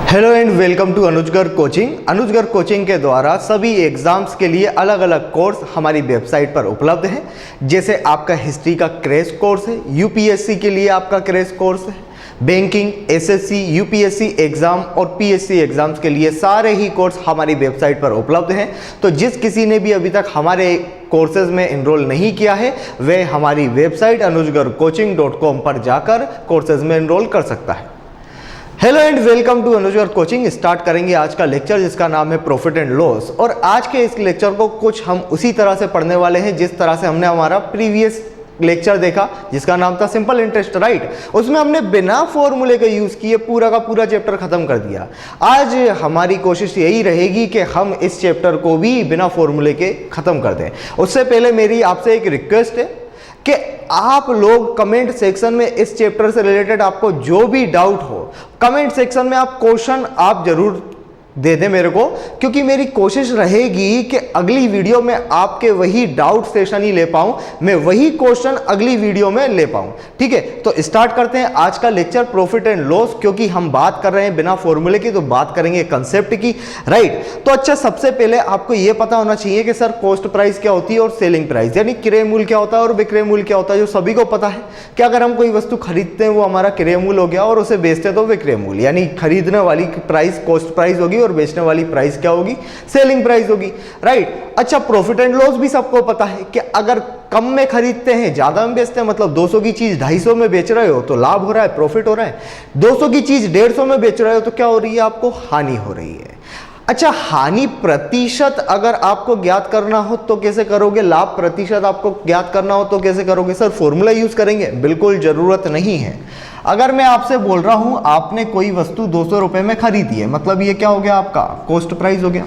Hello and welcome to अनुजगर coaching. अनुजगर coaching के द्वारा सभी एग्जाम्स के लिए अलग अलग कोर्स हमारी वेबसाइट पर उपलब्ध है। जैसे आपका हिस्ट्री का क्रैश कोर्स है, यूपीएससी के लिए आपका क्रैश कोर्स है, बैंकिंग, एसएससी, यूपीएससी एग्जाम और पीएससी एग्जाम्स के लिए सारे ही कोर्स हमारी वेबसाइट पर उपलब्ध हैं। तो जिस किसी ने भी अभी तक हमारे कोर्सेज में एनरोल नहीं किया है वह हमारी वेबसाइट anujagarcoaching.com पर जाकर कोर्सेज में एनरोल कर सकता है। हेलो एंड वेलकम टू अनुजगर कोचिंग। स्टार्ट करेंगे आज का लेक्चर जिसका नाम है प्रॉफिट एंड लॉस। और आज के इस लेक्चर को कुछ हम उसी तरह से पढ़ने वाले हैं जिस तरह से हमने हमारा प्रीवियस लेक्चर देखा जिसका नाम था सिंपल इंटरेस्ट, राइट। उसमें हमने बिना फॉर्मूले का यूज किए पूरा का पूरा चैप्टर खत्म कर दिया। आज हमारी कोशिश यही रहेगी कि हम इस चैप्टर को भी बिना फॉर्मूले के खत्म कर दें। उससे पहले मेरी आपसे एक रिक्वेस्ट है कि आप लोग कमेंट सेक्शन में इस चैप्टर से रिलेटेड आपको जो भी डाउट हो कमेंट सेक्शन में आप क्वेश्चन आप जरूर दे दें मेरे को, क्योंकि मेरी कोशिश रहेगी कि अगली वीडियो में आपके वही डाउट सेशन ही ले पाऊं, मैं वही क्वेश्चन अगली वीडियो में ले पाऊं। ठीक है, तो स्टार्ट करते हैं आज का लेक्चर प्रॉफिट एंड लॉस। क्योंकि हम बात कर रहे हैं बिना फॉर्मूले की तो बात करेंगे कंसेप्ट की, राइट। तो अच्छा, सबसे पहले आपको यह पता होना चाहिए कि सर कॉस्ट प्राइस क्या होती है और सेलिंग प्राइस यानी क्रय मूल्य क्या होता है और विक्रय मूल्य क्या होता है, जो सभी को पता है कि अगर हम कोई वस्तु खरीदते हैं वो हमारा क्रय मूल्य हो गया और उसे बेचते हैं तो विक्रय मूल्य, यानी खरीदने वाली प्राइस कॉस्ट प्राइस होगी और बेचने वाली प्राइस क्या होगी, सेलिंग प्राइस होगी, राइट। अच्छा, प्रॉफिट एंड लॉस भी सबको पता है कि अगर कम में खरीदते हैं ज्यादा में बेचते हैं, मतलब 200 की चीज 250 में बेच रहे हो तो लाभ हो रहा है, प्रॉफिट हो रहा है। 200 की चीज 150 में बेच रहे हो तो क्या हो रही है, आपको हानि हो रही है। अच्छा, हानि प्रतिशत अगर आपको ज्ञात करना हो तो कैसे करोगे, लाभ प्रतिशत आपको ज्ञात करना हो तो कैसे करोगे, सर फॉर्मूला यूज करेंगे, बिल्कुल जरूरत नहीं है। अगर मैं आपसे बोल रहा हूं आपने कोई वस्तु 200 रुपए में खरीदी है, मतलब ये क्या हो गया, आपका कॉस्ट प्राइस हो गया,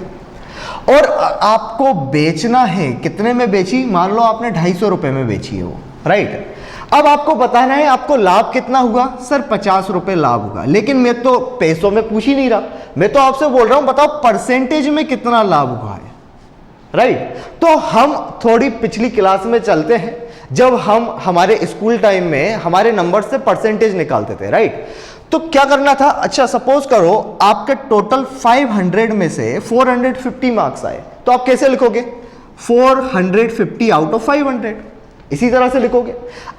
और आपको बेचना है, कितने में बेची, मान लो आपने 250 रुपए में बेची है वो, राइट। अब आपको बताना है आपको लाभ कितना हुआ, सर 50 रुपए लाभ हुआ। लेकिन मैं तो पैसों में पूछ ही नहीं रहा, मैं तो आपसे बोल रहा हूं बताओ परसेंटेज में कितना लाभ हुआ है, राइट। तो हम थोड़ी पिछली क्लास में चलते हैं जब हम हमारे स्कूल टाइम में हमारे नंबर से परसेंटेज निकालते थे, राइट। तो क्या करना था, अच्छा सपोज करो आपके टोटल 500 में से 450 मार्क्स आए, तो आप कैसे लिखोगे, 450 आउट ऑफ 500, इसी तरह से लिखोगे।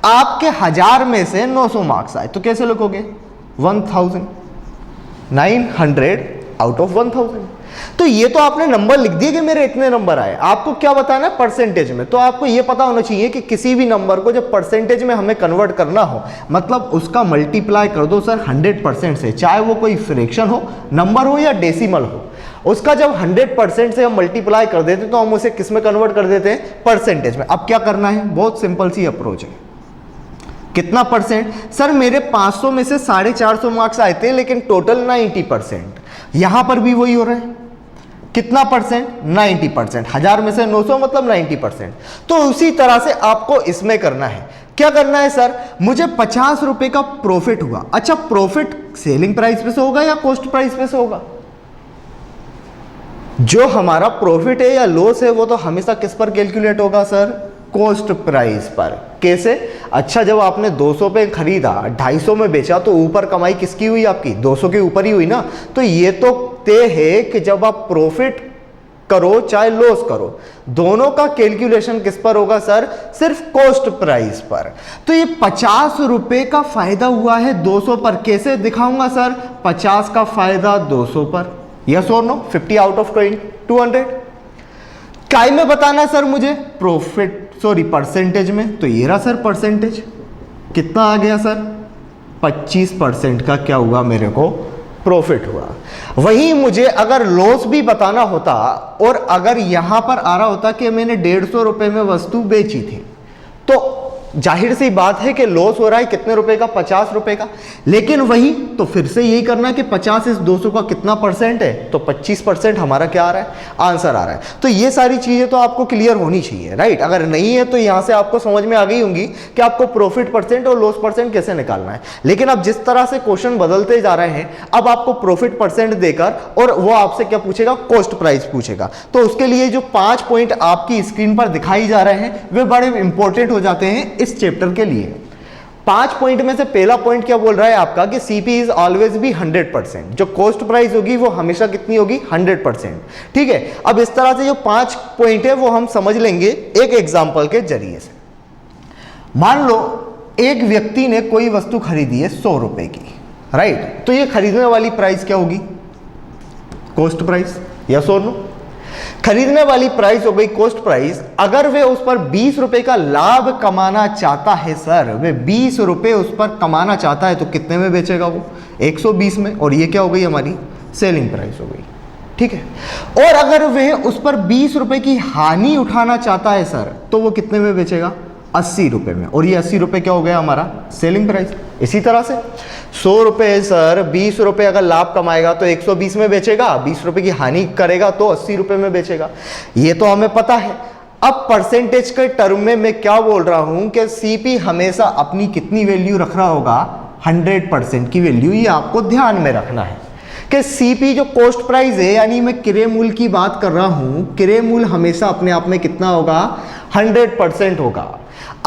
आपके 1000 में से 900 मार्क्स आए तो कैसे लिखोगे, 1000, 900 आउट ऑफ 1000। तो ये तो आपने नंबर लिख दिए कि मेरे इतने नंबर आए, आपको क्या बताना है, परसेंटेज में। तो आपको ये पता होना चाहिए कि किसी भी नंबर को जब परसेंटेज में हमें कन्वर्ट करना हो, मतलब उसका मल्टीप्लाई कर दो सर 100% से, चाहे वो कोई फ्रैक्शन हो, नंबर हो या डेसिमल हो, उसका जब 100% से हम मल्टीप्लाई कर देते तो हम उसे किस में कन्वर्ट कर देते हैं, परसेंटेज में। अब क्या करना है, बहुत सिंपल सी अप्रोच है। कितना परसेंट, सर मेरे 500 में से 450 मार्क्स आए थे लेकिन टोटल 90%, यहां पर भी वही हो रहा है। कितना परसेंट, 90%, 1000 में से 900 मतलब 90%। तो उसी तरह से आपको इसमें करना है। क्या करना है, सर मुझे 50 रुपए का प्रॉफिट हुआ। अच्छा, प्रॉफिट सेलिंग प्राइस पे से होगा या कॉस्ट प्राइस पे से होगा, जो हमारा प्रॉफिट है या लॉस है वो तो हमेशा किस पर कैलकुलेट होगा, सर कॉस्ट प्राइस पर। कैसे, अच्छा जब आपने 200 पे खरीदा 250 में बेचा तो ऊपर कमाई किसकी हुई, आपकी 200 के ऊपर ही हुई ना। तो ये तो तय है कि जब आप प्रॉफिट करो चाहे लॉस करो, दोनों का कैलकुलेशन किस पर होगा, सर सिर्फ कॉस्ट प्राइस पर। तो ये 50 रुपए का फायदा हुआ है 200 पर, कैसे दिखाऊंगा सर, 50 का फायदा 200 पर, यस और नो, 50 आउट ऑफ 200। काय में बताना है सर मुझे, प्रॉफिट सॉरी परसेंटेज में, तो ये रहा सर परसेंटेज, कितना आ गया सर, 25% का क्या हुआ, मेरे को प्रॉफिट हुआ। वहीं मुझे अगर लॉस भी बताना होता और अगर यहां पर आ रहा होता कि मैंने 150 रुपए में वस्तु बेची थी, तो जाहिर सी बात है कि लॉस हो रहा है कितने रुपए का, 50 रुपए का। लेकिन वही तो फिर से यही करना कि 50 इस 200 का कितना परसेंट है, तो 25% हमारा क्या आ रहा है, आंसर आ रहा है। तो ये सारी चीजें तो आपको क्लियर होनी चाहिए, राइट। अगर नहीं है तो यहां से आपको समझ में आ गई होंगी कि आपको प्रॉफिट परसेंट और लॉस परसेंट कैसे निकालना है। लेकिन अब जिस तरह से क्वेश्चन बदलते जा रहे हैं, अब आपको प्रॉफिट परसेंट देकर और वो आपसे क्या पूछेगा, कॉस्ट प्राइस पूछेगा। तो उसके लिए जो 5 पॉइंट आपकी स्क्रीन पर दिखाई जा रहे हैं वे बड़े इंपॉर्टेंट हो जाते हैं इस चैप्टर के लिए। 5 पॉइंट में से पहला पॉइंट क्या बोल रहा है आपका कि सीपी इज ऑलवेज बी 100%, जो कॉस्ट प्राइस होगी वो हमेशा कितनी होगी 100%। ठीक है, अब इस तरह से जो 5 पॉइंट है वो हम समझ लेंगे एक एग्जांपल के जरिए से। मान लो एक व्यक्ति ने कोई वस्तु खरीदी है 100 रुपए की, राइट, तो ये खरीदने वाली प्राइस क्या होगी, कॉस्ट प्राइस, यस और नो। खरीदने वाली प्राइस हो गई कॉस्ट प्राइस। अगर वे उस पर 20 रुपए का लाभ कमाना चाहता है सर, वे 20 रुपए उस पर कमाना चाहता है, तो कितने में बेचेगा वो, 120 में, और ये क्या हो गई हमारी सेलिंग प्राइस हो गई। ठीक है, और अगर वह उस पर 20 रुपए की हानि उठाना चाहता है सर, तो वो कितने में बेचेगा, 80 रुपए में, और ये 80 रुपए क्या हो गया हमारा सेलिंग प्राइस। इसी तरह से 100 रुपए सर, 20 रुपए अगर लाभ कमाएगा तो 120 में बेचेगा, 20 रुपए की हानि करेगा तो 80 रुपए में बेचेगा, ये तो हमें पता है। अब परसेंटेज के टर्म में मैं क्या बोल रहा हूं कि सीपी हमेशा अपनी कितनी वैल्यू रख रहा होगा, 100% की वैल्यू, ये आपको ध्यान में रखना है कि सीपी जो कॉस्ट प्राइस है, यानी मैं क्रय मूल्य की बात कर रहा हूं, क्रय मूल्य हमेशा अपने आप में कितना होगा, 100% होगा।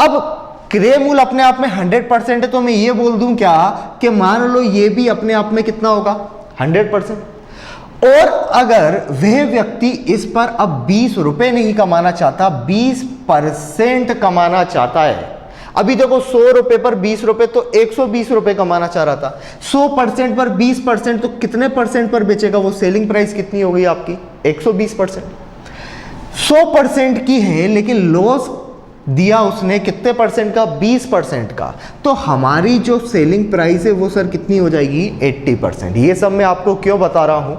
अब क्रय मूल्य अपने आप में 100% है, तो मैं ये बोल दूं क्या कि मान लो ये भी अपने आप में कितना होगा, 100%। और अगर वह व्यक्ति इस पर अब 20 रुपए नहीं कमाना चाहता, 20% कमाना चाहता है, अभी देखो 100 रुपए पर 20 रुपए तो 120 रुपए कमाना चाह रहा था, 100% पर 20% तो कितने परसेंट पर बेचेगा, वो सेलिंग प्राइस कितनी हो गई आपकी, 120%। 100% की है लेकिन लॉस दिया उसने कितने परसेंट का, 20% का, तो हमारी जो सेलिंग प्राइस है वो सर कितनी हो जाएगी, 80%। ये सब मैं आपको क्यों बता रहा हूं,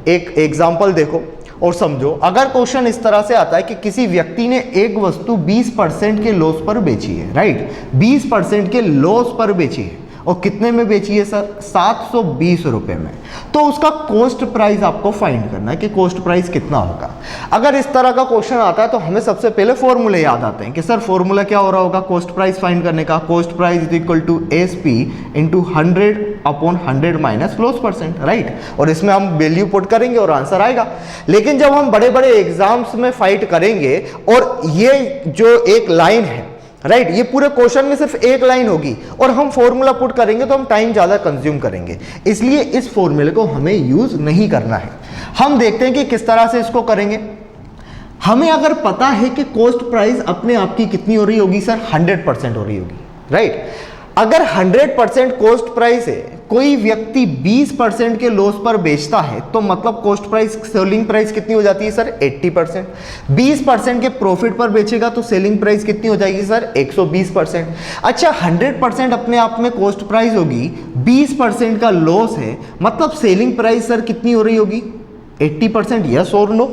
एक एग्जांपल देखो और समझो। अगर क्वेश्चन इस तरह से आता है कि किसी व्यक्ति ने एक वस्तु 20% के लॉस पर बेची है, राइट, 20% के लॉस पर बेची है, और कितने में बेची है सर, 720 रुपए में, तो उसका कॉस्ट प्राइस आपको फाइंड करना है कि कॉस्ट प्राइस कितना होगा। अगर इस तरह का क्वेश्चन आता है तो हमें सबसे पहले फॉर्मूले याद आते हैं कि सर फॉर्मूला क्या हो रहा होगा कॉस्ट प्राइस फाइंड करने का, cost price is equal to SP into 100/100 minus loss percent, right, और इसमें हम वैल्यू पुट करेंगे और आंसर आएगा। लेकिन जब हम बड़े बड़े एग्जाम्स में फाइट करेंगे और ये जो एक लाइन है, राइट, ये पूरे क्वेश्चन में सिर्फ एक लाइन होगी और हम फॉर्मूला पुट करेंगे तो हम टाइम ज्यादा कंज्यूम करेंगे, इसलिए इस फॉर्मूले को हमें यूज नहीं करना है। हम देखते हैं कि किस तरह से इसको करेंगे। हमें अगर पता है कि कॉस्ट प्राइस अपने आप की कितनी हो रही होगी सर, 100% हो रही होगी, राइट। अगर 100% कॉस्ट प्राइस है, कोई व्यक्ति 20% के लॉस पर बेचता है, तो मतलब कॉस्ट प्राइस, सेलिंग प्राइस कितनी हो जाती है सर, 80%। 20% के प्रॉफिट पर बेचेगा तो सेलिंग प्राइस कितनी हो जाएगी सर, 120%। अच्छा, 100% अपने आप में कॉस्ट प्राइस होगी, 20% का लॉस है, मतलब सेलिंग प्राइस सर कितनी हो रही होगी, 80%, यस और नो।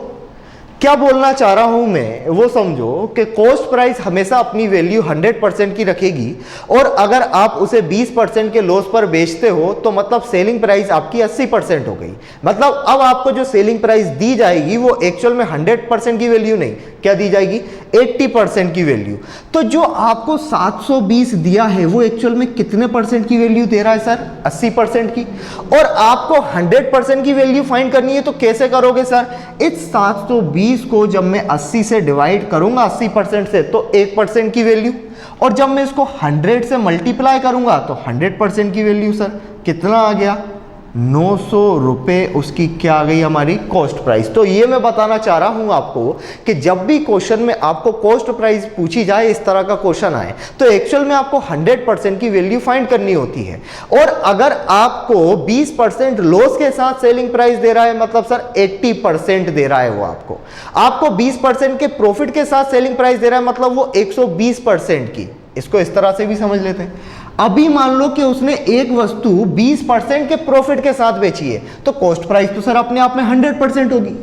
क्या बोलना चाह रहा हूं मैं वो समझो कि कॉस्ट प्राइस हमेशा अपनी वैल्यू 100% की रखेगी, और अगर आप उसे 20% के लॉस पर बेचते हो तो मतलब सेलिंग प्राइस आपकी 80% हो गई। मतलब अब आपको जो सेलिंग प्राइस दी जाएगी वो एक्चुअल में 100% की वैल्यू नहीं, क्या दी जाएगी, 80% की वैल्यू। तो जो आपको 720 दिया है वो एक्चुअल में कितने परसेंट की वैल्यू दे रहा है सर, 80% की। और आपको 100% की वैल्यू फाइंड करनी है तो कैसे करोगे सर, इस 720 को जब मैं 80 से डिवाइड करूंगा 80% से तो 1% की वैल्यू, और जब मैं इसको 100 से मल्टीप्लाई करूंगा तो 100% की वैल्यू सर कितना आ गया, 900 रुपए उसकी क्या आ गई हमारी कॉस्ट प्राइस। तो ये मैं बताना चाह रहा हूं आपको कि जब भी क्वेश्चन में आपको कॉस्ट प्राइस पूछी जाए, इस तरह का क्वेश्चन आए, तो एक्चुअल में आपको 100% की वैल्यू फाइंड करनी होती है। और अगर आपको 20% लॉस के साथ सेलिंग प्राइस दे रहा है, मतलब सर 80% दे रहा है वो आपको 20% के प्रॉफिट के साथ सेलिंग प्राइस दे रहा है, मतलब वो 120% की। इसको इस तरह से भी समझ लेते हैं। अभी मान लो कि उसने एक वस्तु 20% के प्रॉफिट के साथ बेची है, तो कॉस्ट प्राइस तो सर अपने आप में 100% होगी।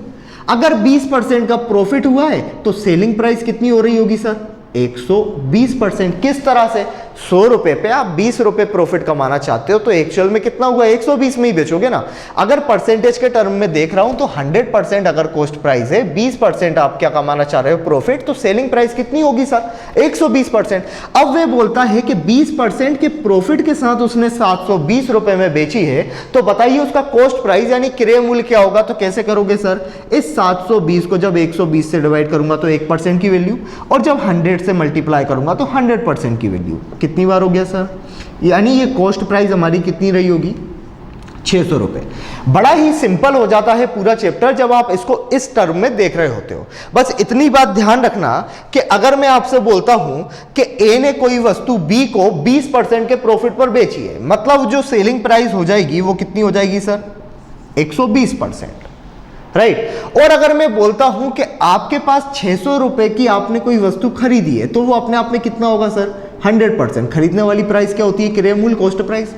अगर 20% का प्रॉफिट हुआ है तो सेलिंग प्राइस कितनी हो रही होगी सर, 120%। किस तरह से, 100 रुपए पे आप 20 रुपए प्रॉफिट कमाना चाहते हो तो एक्चुअल में कितना हुआ, 120 में ही बेचोगे ना। अगर परसेंटेज के टर्म में देख रहा हूं तो 100% अगर कॉस्ट प्राइस है, 20% आप क्या कमाना चाह रहे हो प्रॉफिट, तो सेलिंग प्राइस कितनी होगी सर, 120%। अब वे बोलता है कि 20% के प्रॉफिट के साथ उसने 720 रुपए में बेची है, तो बताइए उसका कॉस्ट प्राइस यानी क्रय मूल्य क्या होगा। तो कैसे करोगे सर, इस 720 को जब 120 से डिवाइड करूंगा तो 1% की वैल्यू, और जब 100 से मल्टीप्लाई करूंगा तो 100% की वैल्यू कितनी बार हो गया सर, यानी ये कॉस्ट प्राइस हमारी कितनी रही होगी, 600 रुपये। बड़ा ही सिंपल हो जाता है पूरा चैप्टर जब आप इसको इस टर्म में देख रहे होते हो। बस इतनी बात ध्यान रखना कि अगर मैं आपसे बोलता हूं कि ए ने कोई वस्तु बी को 20% के प्रॉफिट पर बेची है, मतलब जो सेलिंग प्राइस हो जाएगी वो कितनी हो जाएगी सर, 120%, राइट। और अगर मैं बोलता हूं कि आपके पास 600 रुपए की आपने कोई वस्तु खरीदी है, तो वो अपने आप में कितना होगा सर, 100%। खरीदने वाली प्राइस क्या होती है, क्रय मूल्य, कॉस्ट प्राइस।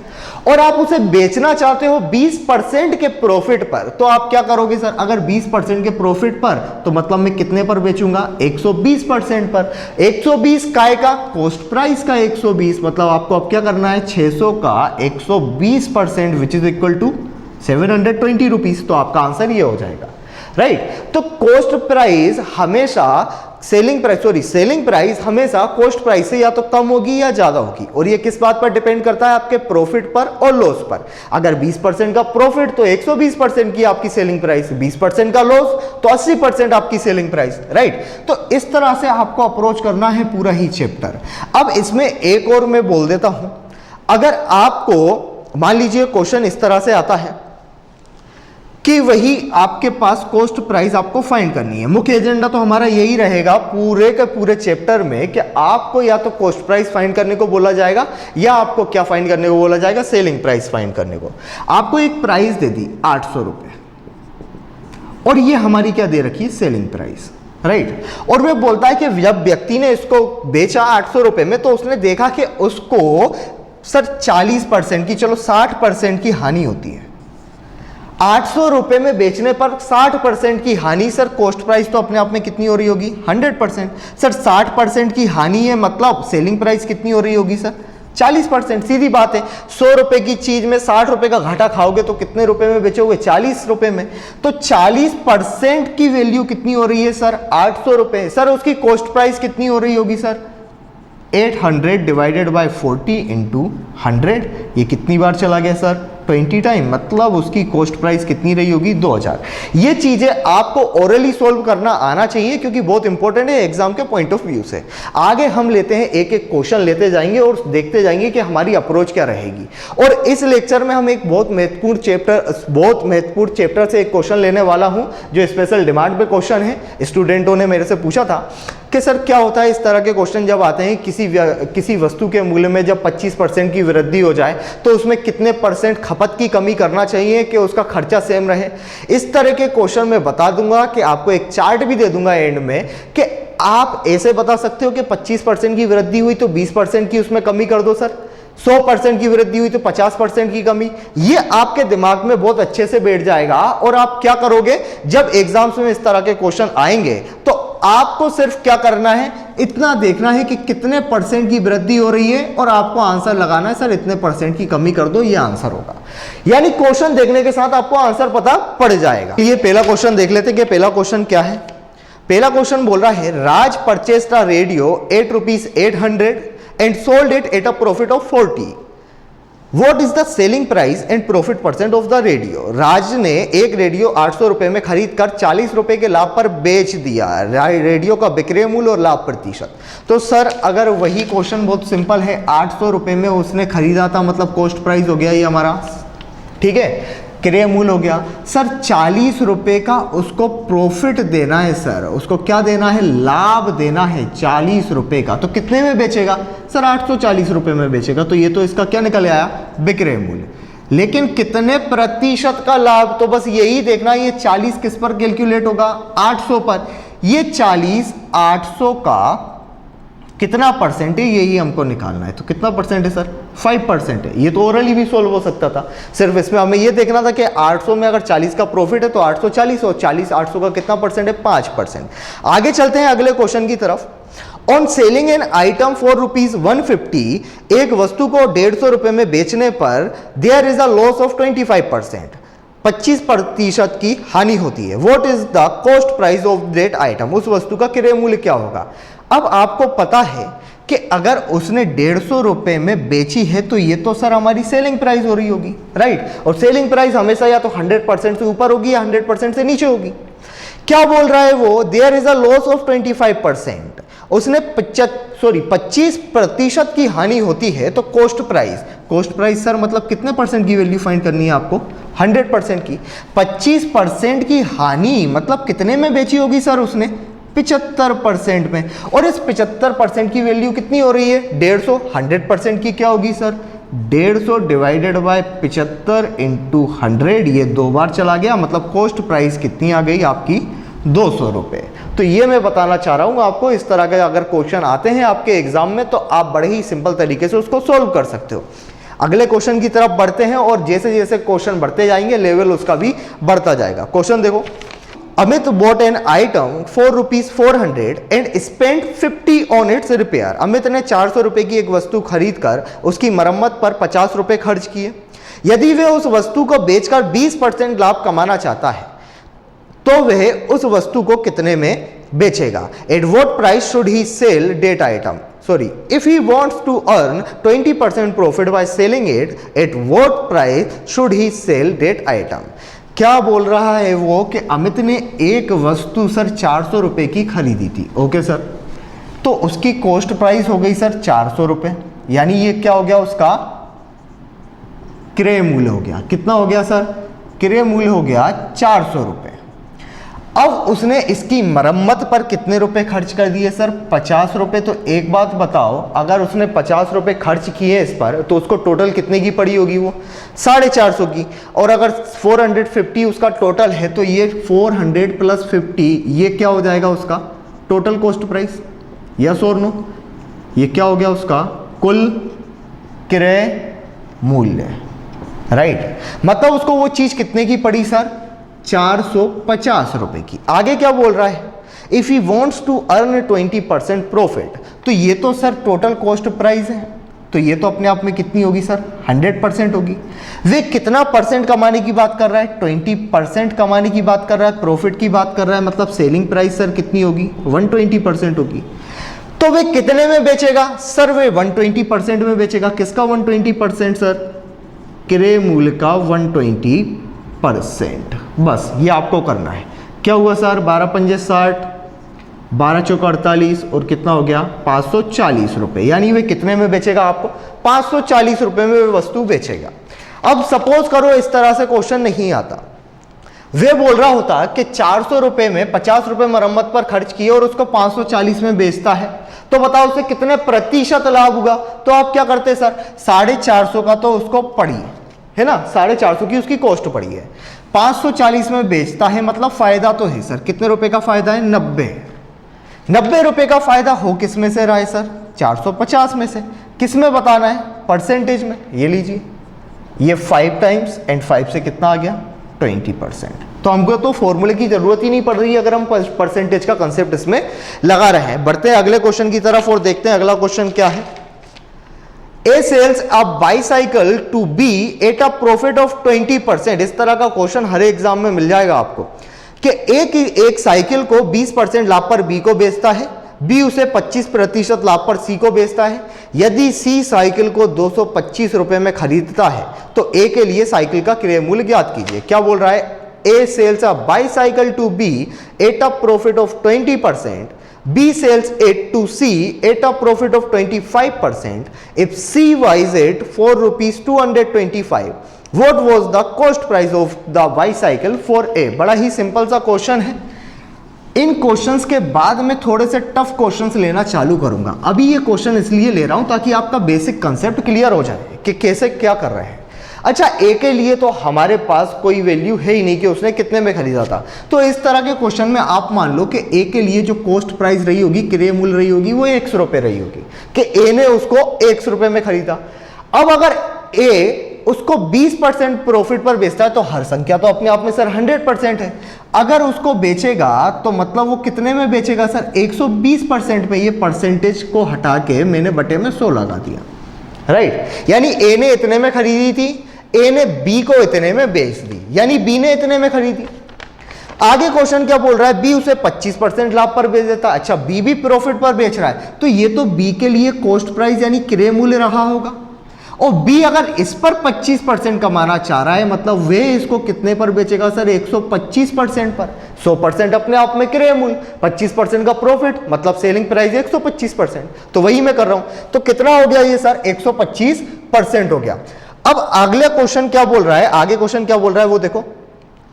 और आप उसे बेचना चाहते हो 20% के प्रॉफिट पर, तो आप क्या करोगे सर, अगर 20% के प्रॉफिट पर, तो मतलब मैं कितने पर बेचूंगा, 120% पर। 120 काय का, कॉस्ट प्राइस का 120, मतलब आपको अब क्या करना है, 600 का 120%, which is equal to 720 rupees. तो आपका आंसर ये हो जाएगा, राइट। तो कॉस्ट प्राइस हमेशा सेलिंग प्राइस हमेशा कॉस्ट प्राइस से या तो कम होगी या ज्यादा होगी, और ये किस बात पर डिपेंड करता है, आपके प्रॉफिट पर और लॉस पर। अगर 20% का प्रॉफिट तो 120% की आपकी सेलिंग प्राइस, 20% का लॉस तो 80% आपकी सेलिंग प्राइस, राइट। तो इस तरह से आपको अप्रोच करना है पूरा ही चैप्टर। अब इसमें एक और मैं बोल देता हूं, अगर आपको मान लीजिए क्वेश्चन इस तरह से आता है कि वही आपके पास कॉस्ट प्राइस आपको फाइंड करनी है। मुख्य एजेंडा तो हमारा यही रहेगा पूरे के पूरे चैप्टर में कि आपको या तो कॉस्ट प्राइस फाइंड करने को बोला जाएगा या आपको क्या फाइंड करने को बोला जाएगा, सेलिंग प्राइस फाइंड करने को। आपको एक प्राइस दे दी 800 रुपए, और ये हमारी क्या दे रखी है, सेलिंग प्राइस, राइट। और वे बोलता है कि जब व्यक्ति ने इसको बेचा 800 रुपए में, तो उसने देखा कि उसको सर 40% की, चलो 60% की हानि होती है। 800 रुपए में बेचने पर 60% की हानि, सर कॉस्ट प्राइस तो अपने आप में कितनी हो रही होगी, 100%। सर 60% की हानि है, मतलब सेलिंग प्राइस कितनी हो रही होगी सर, 40%। सीधी बात है, 100 रुपए की चीज में 60 रुपए का घाटा खाओगे तो कितने रुपए में बेचोगे, 40 रुपए में। तो 40% की वैल्यू कितनी हो रही है सर, 800 रुपए। सर उसकी कॉस्ट प्राइस कितनी हो रही होगी सर, 800 डिवाइडेड बाय 40 इंटू 100। ये कितनी बार चला गया सर, 20 टाइम, मतलब उसकी कॉस्ट प्राइस कितनी रही होगी, 2000। ये चीजें आपको ओरली सॉल्व करना आना चाहिए, क्योंकि बहुत इंपॉर्टेंट है एग्जाम के पॉइंट ऑफ व्यू से। आगे हम लेते हैं, एक एक क्वेश्चन लेते जाएंगे और देखते जाएंगे कि हमारी अप्रोच क्या रहेगी। और इस लेक्चर में हम एक बहुत महत्वपूर्ण चैप्टर से एक क्वेश्चन लेने वाला हूं, जो स्पेशल डिमांड पे क्वेश्चन है। स्टूडेंटों ने मेरे से पूछा था कि सर क्या होता है इस तरह के क्वेश्चन जब आते हैं, किसी वस्तु के मूल्य में जब 25% की वृद्धि हो जाए तो उसमें कितने % खपत की कमी करना चाहिए कि उसका खर्चा सेम रहे। इस तरह के क्वेश्चन मैं बता दूंगा कि आपको एक चार्ट भी दे दूंगा एंड में, कि आप ऐसे बता सकते हो कि 25% की वृद्धि हुई तो 20% की उसमें कमी कर दो सर, 100% की वृद्धि हुई तो 50% की कमी। ये आपके दिमाग में बहुत अच्छे से बैठ जाएगा। और आप क्या करोगे, जब एग्जाम्स में इस तरह के क्वेश्चन आएंगे तो आपको सिर्फ क्या करना है, इतना देखना है कि कितने % की वृद्धि हो रही है, और आपको आंसर लगाना है सर इतने % की कमी कर दो, ये आंसर होगा। यानी क्वेश्चन देखने के साथ आपको आंसर पता पड़ जाएगा। ये पहला क्वेश्चन देख लेते हैं कि पहला क्वेश्चन क्या है। पहला क्वेश्चन बोल रहा है, Raj purchased a radio at ₹800 and sold it at a profit of 40. What is the selling price and profit % of the radio? राज ने एक रेडियो 800 रुपए में खरीद कर 40 रुपए के लाभ पर बेच दिया। रेडियो का विक्रय मूल्य और लाभ प्रतिशत। तो सर अगर वही क्वेश्चन बहुत सिंपल है, 800 रुपए में उसने खरीदा था, मतलब कॉस्ट प्राइस हो गया ये हमारा, ठीक है, क्रय मूल्य हो गया। सर 40 रुपए का उसको प्रॉफिट देना है, सर उसको क्या देना है, लाभ देना है 40 रुपए का। तो कितने में बेचेगा सर, 840 रुपए में बेचेगा। तो ये तो इसका क्या निकल आया, विक्रय मूल्य। लेकिन कितने % का लाभ, तो बस यही देखना, ये 40 किस पर कैलकुलेट होगा, 800 पर। ये 40 800 का कितना % है, यही हमको निकालना है। तो कितना % है सर, 5% है। ये तो ओरली भी सोल्व हो सकता था, सिर्फ इसमें हमें ये देखना था कि 800 में अगर 40 का प्रॉफिट है तो 840, और 40 800 का कितना % है, 5%। आगे चलते हैं अगले क्वेश्चन की तरफ। On selling an item for ₹150, एक वस्तु को 150 रुपए में बेचने पर there is a loss of 25%, 25% की हानि होती है। What is the cost price of that item, उस वस्तु का क्रय मूल्य क्या होगा। अब आपको पता है कि अगर उसने 150 रुपए में बेची है तो ये तो सर हमारी सेलिंग प्राइस हो रही होगी, राइट। और सेलिंग प्राइस हमेशा या तो 100% से ऊपर होगी या 100% से नीचे होगी। क्या बोल रहा है वो, there is a loss of 25%, उसने 25% की हानि होती है तो कोस्ट प्राइस सर मतलब कितने परसेंट की वैल्यू फाइंड करनी है आपको? 100% की। 25% की हानि मतलब कितने में बेची होगी सर उसने? 75% में। और इस 75% की वैल्यू कितनी हो रही है? 150। 100% की क्या होगी सर? 150 डिवाइडेड बाय 75 इंटू 100, ये 2 बार चला गया, मतलब कॉस्ट प्राइस कितनी आ गई आपकी? 200 रुपये। तो ये मैं बताना चाह रहा हूँ आपको, इस तरह के अगर क्वेश्चन आते हैं आपके एग्जाम में तो आप बड़े ही सिंपल तरीके से उसको सोल्व कर सकते हो। अगले क्वेश्चन की तरफ बढ़ते हैं और जैसे जैसे क्वेश्चन बढ़ते जाएंगे लेवल उसका भी बढ़ता जाएगा। क्वेश्चन देखो, Amit bought an item for ₹400 and spent 50 on its repair। Amit ने 400 रुपए की एक वस्तु खरीद कर उसकी मरम्मत पर 50 रुपए खर्च किए। यदि वह उस वस्तु को बेचकर 20% लाभ कमाना चाहता है तो वह उस वस्तु को कितने में बेचेगा? At what price should he sell that item? Sorry, if he wants to earn 20% profit by selling it, at what price should he sell that item? क्या बोल रहा है वो कि अमित ने एक वस्तु सर 400 रुपए की खरीदी थी। ओके सर, तो उसकी कॉस्ट प्राइस हो गई सर 400 रुपए, यानी ये क्या हो गया? उसका क्रय मूल्य हो गया। कितना हो गया सर? क्रय मूल्य हो गया 400 रुपए। अब उसने इसकी मरम्मत पर कितने रुपए खर्च कर दिए सर? 50 रुपए। तो एक बात बताओ, अगर उसने 50 रुपए खर्च किए इस पर तो उसको टोटल कितने की पड़ी होगी? वो 450 की। और अगर 450 उसका टोटल है तो ये 400 प्लस 50 ये क्या हो जाएगा उसका टोटल कॉस्ट प्राइस? यस और नो? ये क्या हो गया उसका कुल क्रय मूल्य, राइट। मतलब उसको वो चीज कितने की पड़ी सर? 450 रुपए की। आगे क्या बोल रहा है? If he wants to earn 20% profit, तो ये तो सर टोटल कॉस्ट प्राइस है, तो ये तो अपने आप में कितनी होगी सर? 100% होगी। वे कितना परसेंट कमाने की बात कर रहा है? 20% कमाने की बात कर रहा है, प्रॉफिट की बात कर रहा है, मतलब सेलिंग प्राइस सर कितनी होगी? 120% होगी। तो वे कितने में बेचेगा सर? वे 120% में बेचेगा। किसका 120% सर? क्रय मूल्य का 120%। बस ये आपको करना है। क्या हुआ सर? 12 पंजे 60, 12 चौका 48 और कितना हो गया? 540 रुपए। यानी वे कितने में बेचेगा आपको? 540 रुपए में वे वस्तु बेचेगा। अब सपोज करो इस तरह से क्वेश्चन नहीं आता, वे बोल रहा होता कि 400 रुपए में 50 रुपए मरम्मत पर खर्च किए और उसको 540 में बेचता है, तो बताओ उसे कितने प्रतिशत लाभ होगा? तो आप क्या करते सर? 450 का तो उसको पड़ी है ना, 450 की उसकी कॉस्ट पड़ी है, 540 में बेचता है, मतलब फायदा तो है सर। कितने रुपए का फायदा है? 90 रुपए का फायदा हो किस में से रहा है सर? 450 में से। किस में बताना है? परसेंटेज में। ये लीजिए, ये 5 टाइम्स एंड 5 से कितना आ गया? 20%। तो हमको तो फॉर्मूले की जरूरत ही नहीं पड़ रही अगर हम परसेंटेज का कंसेप्ट इसमें लगा रहे हैं। बढ़ते हैं अगले क्वेश्चन की तरफ और देखते हैं अगला क्वेश्चन क्या है। A sells a bicycle to B at a profit of 20%। इस तरह का क्वेश्चन हर एग्जाम में मिल जाएगा आपको कि एक साइकिल को 20% लाभ पर B को बेचता है, B उसे 25% लाभ पर C को बेचता है। यदि C साइकिल को 225 रुपए में खरीदता है तो A के लिए साइकिल का क्रय मूल्य ज्ञात कीजिए। क्या बोल रहा है? A sells a bicycle to B at a profit of 20%. B sells it to C at a profit of 25%. If C buys it for ₹225, what was the cost price of the bicycle for A? बड़ा ही simple सा question है। इन questions के बाद मैं थोड़े से tough questions लेना चालू करूंगा। अभी ये क्वेश्चन इसलिए ले रहा हूं ताकि आपका बेसिक कंसेप्ट क्लियर हो जाए कि कैसे क्या कर रहे हैं। अच्छा, ए के लिए तो हमारे पास कोई वैल्यू है ही नहीं कि उसने कितने में खरीदा था, तो इस तरह के क्वेश्चन में आप मान लो कि ए के लिए जो कॉस्ट प्राइस रही होगी, क्रय मूल्य रही होगी, वो 100 रुपए रही होगी कि ए ने उसको 100 रुपए में खरीदा। अब अगर ए उसको 20% प्रॉफिट पर बेचता है तो हर संख्या तो अपने आप में सर 100% है। अगर उसको बेचेगा तो मतलब वो कितने में बेचेगा सर? 120% में। ये परसेंटेज को हटा के मैंने बटे में 100 लगा दिया, राइट। यानी ए ने इतने में खरीदी थी, ए ने बी को इतने में बेच दी, यानी बी ने इतने में खरीदी। आगे क्वेश्चन क्या बोल रहा है? बी उसे 25% लाभ पर बेच देता। अच्छा, बी भी प्रॉफिट पर बेच रहा है तो ये तो बी के लिए कॉस्ट प्राइस यानी क्रय मूल्य रहा होगा। और बी अगर इस पर 25% कमाना चाह रहा है, मतलब वे इसको कितने पर बेचेगा सर, 125% पर। 100% अपने आप में क्रय मूल्य, 25% का प्रॉफिट, मतलब सेलिंग प्राइस 125%। तो वही मैं कर रहा हूं। तो कितना हो गया ये सर, 125% हो गया। अब अगला क्वेश्चन क्या बोल रहा है, आगे क्वेश्चन क्या बोल रहा है वो देखो।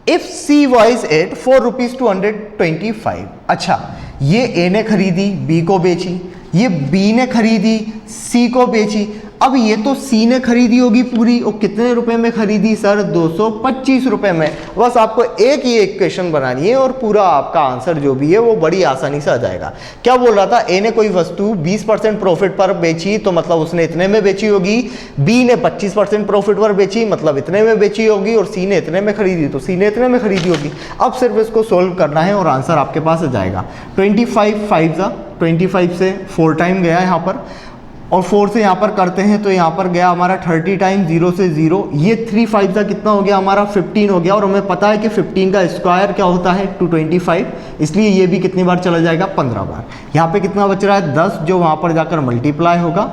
If she buys at 4 rupees 225। अच्छा, ये ए ने खरीदी, बी को बेची, ये बी ने खरीदी, सी को बेची। अब ये तो सी ने खरीदी होगी पूरी, और कितने रुपए में खरीदी सर, 225 रुपए में। बस आपको एक ही इक्वेशन बनानी है और पूरा आपका आंसर जो भी है वो बड़ी आसानी से आ जाएगा। क्या बोल रहा था, ए ने कोई वस्तु 20% प्रॉफिट पर बेची तो मतलब उसने इतने में बेची होगी, बी ने 25% प्रॉफिट पर बेची मतलब इतने में बेची होगी, और सी ने इतने में खरीदी तो सी ने इतने में खरीदी होगी। अब सिर्फ इसको सोल्व करना है और आंसर आपके पास आ जाएगा। 25 से 4 टाइम गया यहाँ पर, और 4 से यहाँ पर करते हैं तो यहाँ पर गया हमारा 30 टाइम, 0 से 0, ये 3 5 का कितना हो गया हमारा, 15 हो गया। और हमें पता है कि 15 का स्क्वायर क्या होता है, 225, इसलिए ये भी कितनी बार चला जाएगा, 15 बार। यहाँ पे कितना बच रहा है, 10, जो वहाँ पर जाकर मल्टीप्लाई होगा,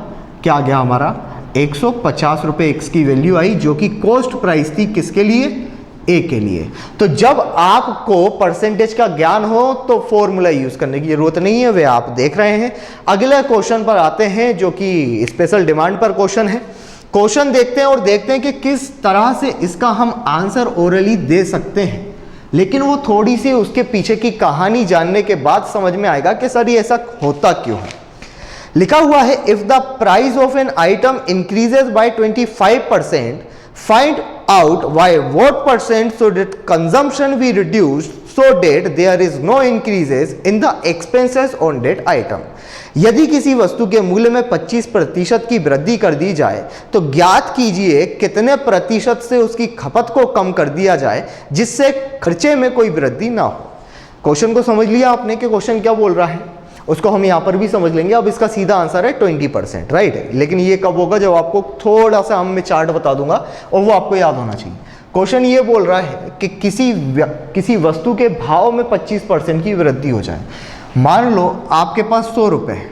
क्या आ गया हमारा 150 रुपये एक्स की वैल्यू आई, जो कि कॉस्ट प्राइस थी किसके लिए, ए के लिए। तो जब आपको परसेंटेज का ज्ञान हो तो फॉर्मूला यूज करने की जरूरत नहीं है, वे आप देख रहे हैं। अगले क्वेश्चन पर आते हैं जो कि स्पेशल डिमांड पर क्वेश्चन है। क्वेश्चन देखते हैं और देखते हैं कि किस तरह से इसका हम आंसर ओरली दे सकते हैं, लेकिन वो थोड़ी सी उसके पीछे की कहानी जानने के बाद समझ में आएगा कि सर ये ऐसा होता क्यों है। लिखा हुआ है, if the price of an item increases by 25%, find out why what percent so that consumption be reduced so that there is no increases in the expenses on that item। यदि किसी वस्तु के मूल्य में 25% की वृद्धि कर दी जाए तो ज्ञात कीजिए कितने प्रतिशत से उसकी खपत को कम कर दिया जाए जिससे खर्चे में कोई वृद्धि ना हो। क्वेश्चन को समझ लिया आपने कि क्वेश्चन क्या बोल रहा है, उसको हम यहाँ पर भी समझ लेंगे। अब इसका सीधा आंसर है 20%, राइट। लेकिन ये कब होगा, जब आपको थोड़ा सा हम मैं चार्ट बता दूंगा और वो आपको याद होना चाहिए। क्वेश्चन ये बोल रहा है कि किसी वस्तु के भाव में 25% की वृद्धि हो जाए। मान लो आपके पास 100 रुपये है,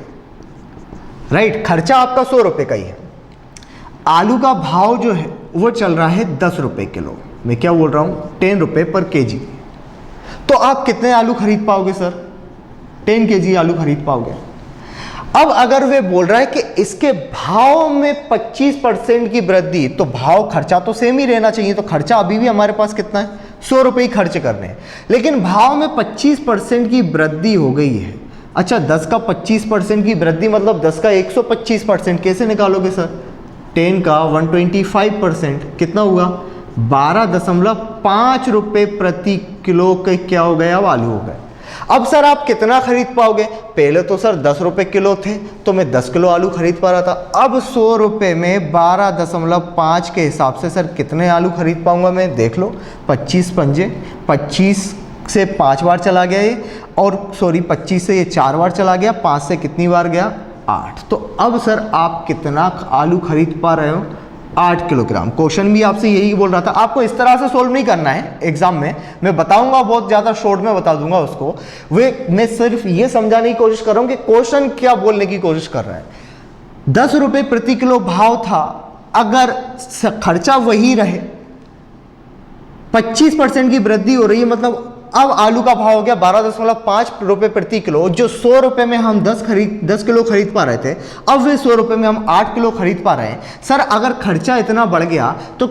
राइट, खर्चा आपका 100 रुपये का ही है। आलू का भाव जो है वो चल रहा है 10 रुपये किलो, मैं क्या बोल रहा हूँ, 10 रुपये पर केजी। तो आप कितने आलू खरीद पाओगे सर, 10 केजी आलू खरीद पाओगे। अब अगर वे बोल रहा है कि इसके भाव में 25% की वृद्धि, तो भाव खर्चा तो सेम ही रहना चाहिए, तो खर्चा अभी भी हमारे पास कितना है, 100 रुपये ही खर्च करने हैं, लेकिन भाव में 25% की वृद्धि हो गई है। अच्छा, 10 का 25% की वृद्धि मतलब 10 का 125%, कैसे निकालोगे सर, 10 का 125% कितना हुआ, 12.5 रुपये प्रति किलो के क्या हो गए, अब आलू हो गए। अब सर आप कितना खरीद पाओगे, पहले तो सर 10 रुपये किलो थे तो मैं 10 किलो आलू खरीद पा रहा था। अब 100 रुपये में 12.5 के हिसाब से सर कितने आलू खरीद पाऊंगा मैं, देख लो, 25 पंजे, 25 से 5 बार चला गया ये, और सॉरी 25 से ये 4 बार चला गया, 5 से कितनी बार गया, 8। तो अब सर आप कितना आलू खरीद पा रहे हो, 8 किलोग्राम। क्वेश्चन भी आपसे यही बोल रहा था। आपको इस तरह से सोल्व नहीं करना है एग्जाम में, मैं बताऊंगा, बहुत ज्यादा शॉर्ट में बता दूंगा उसको। मैं सिर्फ ये समझाने की कोशिश कर रहा हूं कि क्वेश्चन क्या बोलने की कोशिश कर रहा है। 10 रुपये प्रति किलो भाव था, अगर खर्चा वही रहे, 25% की वृद्धि हो रही है, मतलब अब आलू का भाव हो गया 12.5 रुपये प्रति किलो। जो 100 रुपये में हम 10 किलो खरीद पा रहे थे, अब वे 100 रुपये में हम 8 किलो खरीद पा रहे हैं। सर अगर खर्चा इतना बढ़ गया तो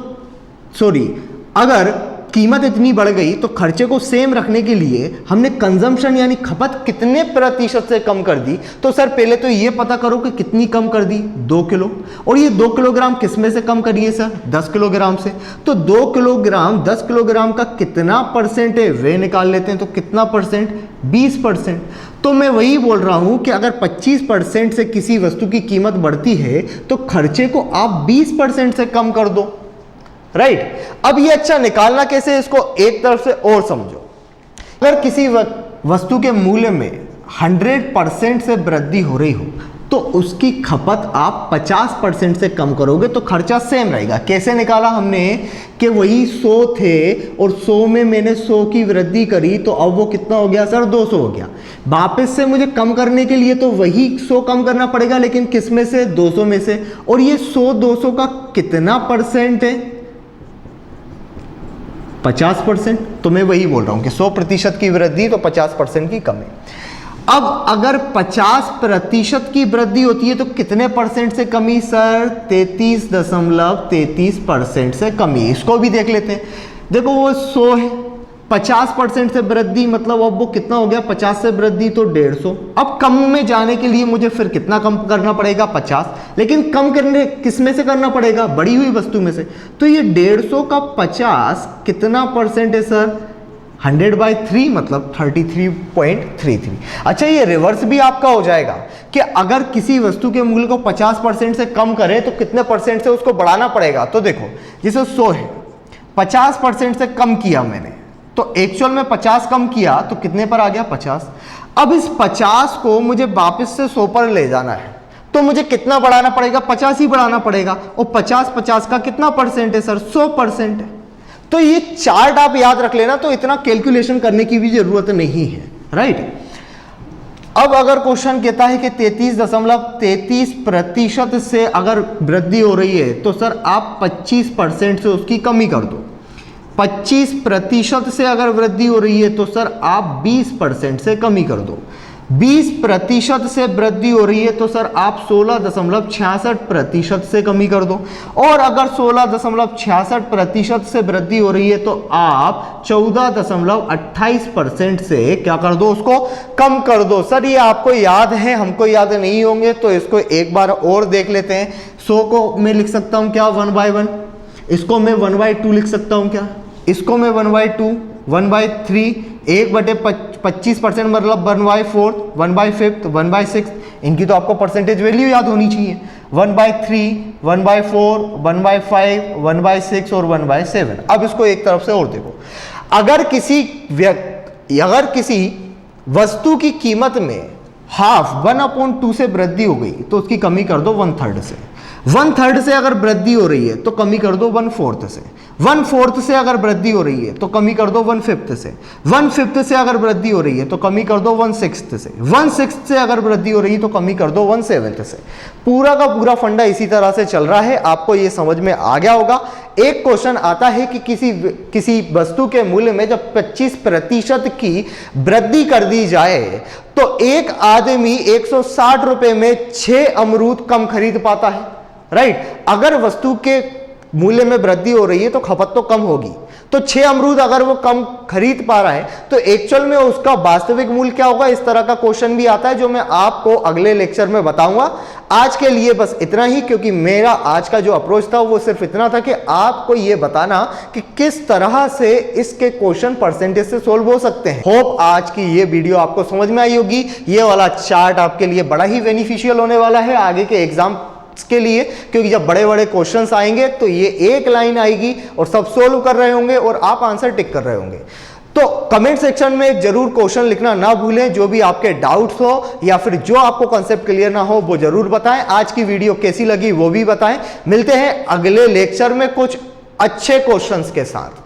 अगर कीमत इतनी बढ़ गई तो खर्चे को सेम रखने के लिए हमने कंजम्पशन यानी खपत कितने प्रतिशत से कम कर दी। तो सर पहले तो ये पता करो कि कितनी कम कर दी, 2 किलो। और ये 2 किलोग्राम किस में से कम करिए सर, 10 किलोग्राम से। तो 2 किलोग्राम 10 किलोग्राम का कितना परसेंट है वे निकाल लेते हैं। तो कितना परसेंट, 20%। तो मैं वही बोल रहा हूं कि अगर 25% से किसी वस्तु की कीमत बढ़ती है तो खर्चे को आप 20% से कम कर दो, राइट। अब ये अच्छा निकालना कैसे, इसको एक तरफ से और समझो। अगर किसी वस्तु के मूल्य में 100% से वृद्धि हो रही हो, तो उसकी खपत आप 50% से कम करोगे तो खर्चा सेम रहेगा। कैसे निकाला हमने कि वही 100 थे और 100 में मैंने 100 की वृद्धि करी तो अब वो कितना हो गया सर, 200 हो गया। वापस से मुझे कम करने के लिए तो वही 100 कम करना पड़ेगा, लेकिन किस में से, 200 में से। और ये 100 200 का कितना परसेंट है, 50%। तो मैं वही बोल रहा हूं कि 100% की वृद्धि तो 50% की कमी। अब अगर 50% की वृद्धि होती है तो कितने परसेंट से कमी सर, 33.33% से कमी। इसको भी देख लेते हैं। देखो वो 100 है, 50% से वृद्धि मतलब अब वो कितना हो गया, 50 से वृद्धि तो 150। अब कम में जाने के लिए मुझे फिर कितना कम करना पड़ेगा, 50। लेकिन कम करने किस में से करना पड़ेगा, बढ़ी हुई वस्तु में से। तो ये 150 का 50 कितना परसेंट है सर, 100/3 मतलब 33.33। अच्छा, ये रिवर्स भी आपका हो जाएगा कि अगर किसी वस्तु के मूल्य को 50% से कम करें तो कितने परसेंट से उसको बढ़ाना पड़ेगा। तो देखो जैसे 100 है, 50% से कम किया मैंने, तो एक्चुअल में 50 कम किया तो कितने पर आ गया, 50। अब इस 50 को मुझे वापस से 100 पर ले जाना है तो मुझे कितना बढ़ाना पड़ेगा, 50 ही बढ़ाना पड़ेगा। और 50 का कितना परसेंट है सर, 100% है। तो ये चार्ट आप याद रख लेना, तो इतना कैलकुलेशन करने की भी जरूरत नहीं है, राइट। अब अगर क्वेश्चन कहता है कि 33.33% से अगर वृद्धि हो रही है तो सर आप 25% से उसकी कमी कर दो। 25% से अगर वृद्धि हो रही है तो सर आप 20% से कमी कर दो। 20% से वृद्धि हो रही है तो सर आप 16.66% से कमी कर दो। और अगर 16.66% से वृद्धि हो रही है तो आप 14.28% से क्या कर दो, उसको कम कर दो। सर ये आपको याद है, हमको याद नहीं होंगे तो इसको एक बार और देख लेते हैं। 100 को मैं लिख सकता हूं क्या, 1/1। इसको मैं 1/2 लिख सकता हूं क्या, इसको मैं 1/2, 1/3, 1/25% मतलब 1/4, 1/5, 1/6। इनकी तो आपको परसेंटेज वैल्यू याद होनी चाहिए। 1/3, 1/4, 1/5, 1/6 और 1/7। अब इसको एक तरफ से और देखो, अगर किसी वस्तु की कीमत में हाफ 1/2 से वृद्धि हो गई तो उसकी कमी कर दो 1/3 से। 1/3 से अगर वृद्धि हो रही है तो कमी कर दो 1/4 से। 1/4 से अगर वृद्धि हो रही है तो कमी कर दो 1/5 से। 1/5 से अगर वृद्धि हो रही है तो कमी कर दो 1/6 से। 1/6 से अगर वृद्धि हो रही है तो कमी कर दो 1/7 से। पूरा का पूरा फंडा इसी तरह से चल रहा है। आपको ये समझ में आ गया होगा। एक क्वेश्चन आता है कि किसी वस्तु के मूल्य में जब 25% की वृद्धि कर दी जाए तो एक आदमी 160 रुपए में 6 अमरूद कम खरीद पाता है, राइट। अगर वस्तु के मूल्य में वृद्धि हो रही है तो खपत तो कम होगी, तो 6 अमरूद अगर वो कम खरीद पा रहा है तो एक्चुअल में उसका वास्तविक मूल्य क्या होगा। इस तरह का क्वेश्चन भी आता है जो मैं आपको अगले लेक्चर में बताऊंगा। आज के लिए बस इतना ही, क्योंकि मेरा आज का जो अप्रोच था वो सिर्फ इतना था कि आपको ये बताना कि किस तरह से इसके क्वेश्चन परसेंटेज से सोल्व हो सकते हैं। होप आज की ये वीडियो आपको समझ में आई होगी। ये वाला चार्ट आपके लिए बड़ा ही बेनिफिशियल होने वाला है आगे के एग्जाम के लिए, क्योंकि जब बड़े बड़े क्वेश्चंस आएंगे तो ये एक लाइन आएगी और सब सोल्व कर रहे होंगे और आप आंसर टिक कर रहे होंगे। तो कमेंट सेक्शन में जरूर क्वेश्चन लिखना ना भूलें, जो भी आपके डाउट्स हो या फिर जो आपको कॉन्सेप्ट क्लियर ना हो वो जरूर बताएं। आज की वीडियो कैसी लगी वो भी बताएं। मिलते हैं अगले लेक्चर में कुछ अच्छे क्वेश्चंस के साथ।